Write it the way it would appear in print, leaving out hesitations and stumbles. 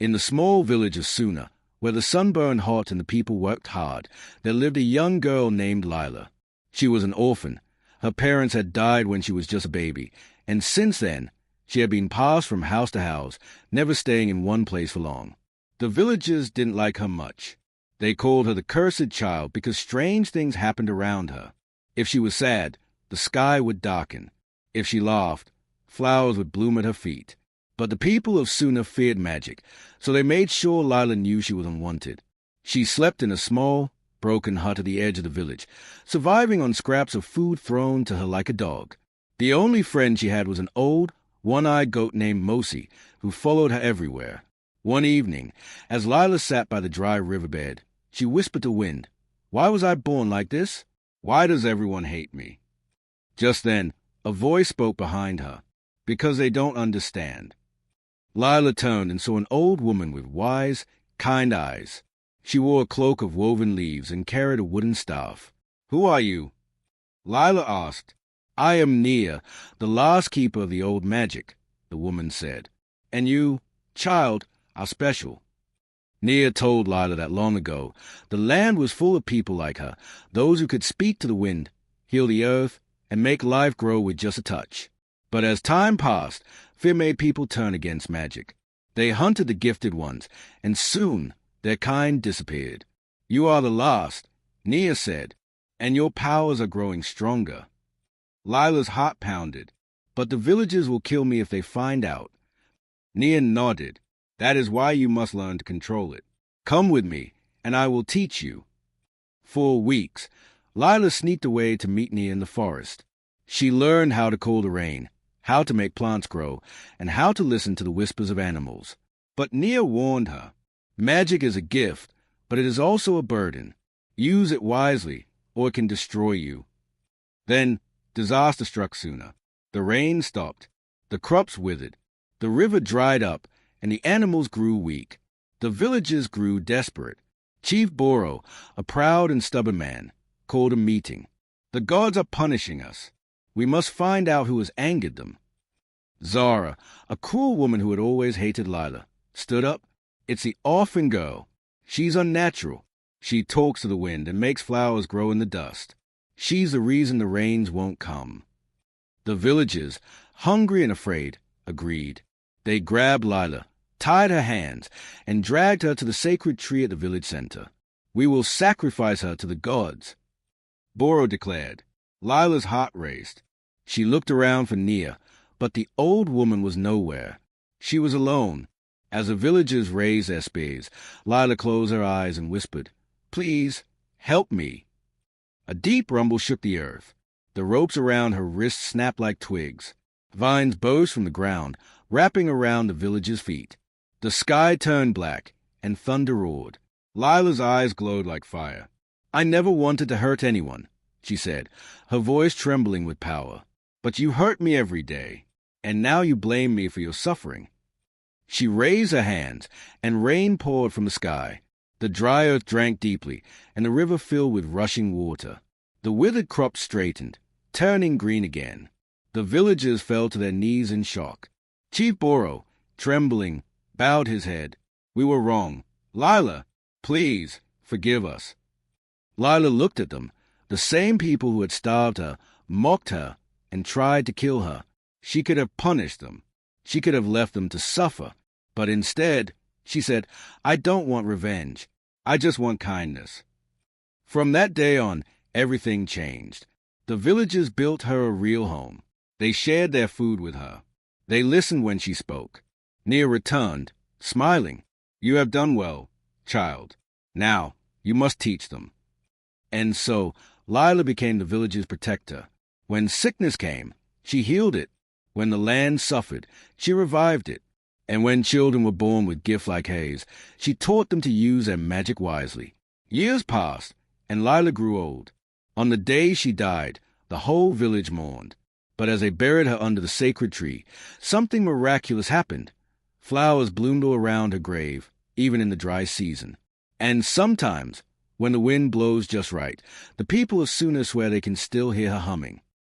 In the small village of Suna, where the sun burned hot and the people worked hard, there lived a young girl named Lila. She was an orphan. Her parents had died when she was just a baby, and since then, she had been passed from house to house, never staying in one place for long. The villagers didn't like her much. They called her the cursed child because strange things happened around her. If she was sad, the sky would darken. If she laughed, flowers would bloom at her feet. But the people of Suna feared magic, so they made sure Lila knew she was unwanted. She slept in a small, broken hut at the edge of the village, surviving on scraps of food thrown to her like a dog. The only friend she had was an old, one-eyed goat named Mosi, who followed her everywhere. One evening, as Lila sat by the dry riverbed, she whispered to Wind, "Why was I born like this? Why does everyone hate me?" Just then, a voice spoke behind her, "Because they don't understand." Lila turned and saw an old woman with wise, kind eyes. She wore a cloak of woven leaves and carried a wooden staff. "Who are you?" Lila asked. "I am Nia, the last keeper of the old magic," the woman said. "And you, child, are special." Nia told Lila that long ago, the land was full of people like her, those who could speak to the wind, heal the earth, and make life grow with just a touch. But as time passed, fear made people turn against magic. They hunted the gifted ones, and soon their kind disappeared. "You are the last," Nia said, "and your powers are growing stronger." Lila's heart pounded. "But the villagers will kill me if they find out." Nia nodded. "That is why you must learn to control it. Come with me, and I will teach you." For weeks, Lila sneaked away to meet Nia in the forest. She learned how to call the rain, how to make plants grow, and how to listen to the whispers of animals. But Nia warned her, "Magic is a gift, but it is also a burden. Use it wisely, or it can destroy you." Then disaster struck Suna. The rain stopped, the crops withered, the river dried up, and the animals grew weak. The villagers grew desperate. Chief Boro, a proud and stubborn man, called a meeting. "The gods are punishing us. We must find out who has angered them." Zara, a cruel woman who had always hated Lila, stood up. "It's the orphan girl. She's unnatural. She talks to the wind and makes flowers grow in the dust. She's the reason the rains won't come." The villagers, hungry and afraid, agreed. They grabbed Lila, tied her hands, and dragged her to the sacred tree at the village center. "We will sacrifice her to the gods," Boro declared. Lila's heart raced. She looked around for Nia, but the old woman was nowhere. She was alone. As the villagers raised their spears, Lila closed her eyes and whispered, "Please, help me." A deep rumble shook the earth. The ropes around her wrists snapped like twigs. Vines burst from the ground, wrapping around the villagers' feet. The sky turned black, and thunder roared. Lila's eyes glowed like fire. "I never wanted to hurt anyone," she said, her voice trembling with power. "But you hurt me every day, and now you blame me for your suffering." She raised her hands, and rain poured from the sky. The dry earth drank deeply, and the river filled with rushing water. The withered crops straightened, turning green again. The villagers fell to their knees in shock. Chief Boro, trembling, bowed his head. "We were wrong. Lila, please, forgive us." Lila looked at them, the same people who had starved her, mocked her, and tried to kill her. She could have punished them. She could have left them to suffer. But instead, she said, "I don't want revenge. I just want kindness." From that day on, everything changed. The villagers built her a real home. They shared their food with her. They listened when she spoke. Nia returned, smiling. "You have done well, child. Now, you must teach them." And so, Lila became the village's protector. When sickness came, she healed it. When the land suffered, she revived it. And when children were born with gifts like Hayes, she taught them to use their magic wisely. Years passed, and Lila grew old. On the day she died, the whole village mourned. But as they buried her under the sacred tree, something miraculous happened. Flowers bloomed all around her grave, even in the dry season. And sometimes, when the wind blows just right, the people of Suna swear they can still hear her humming.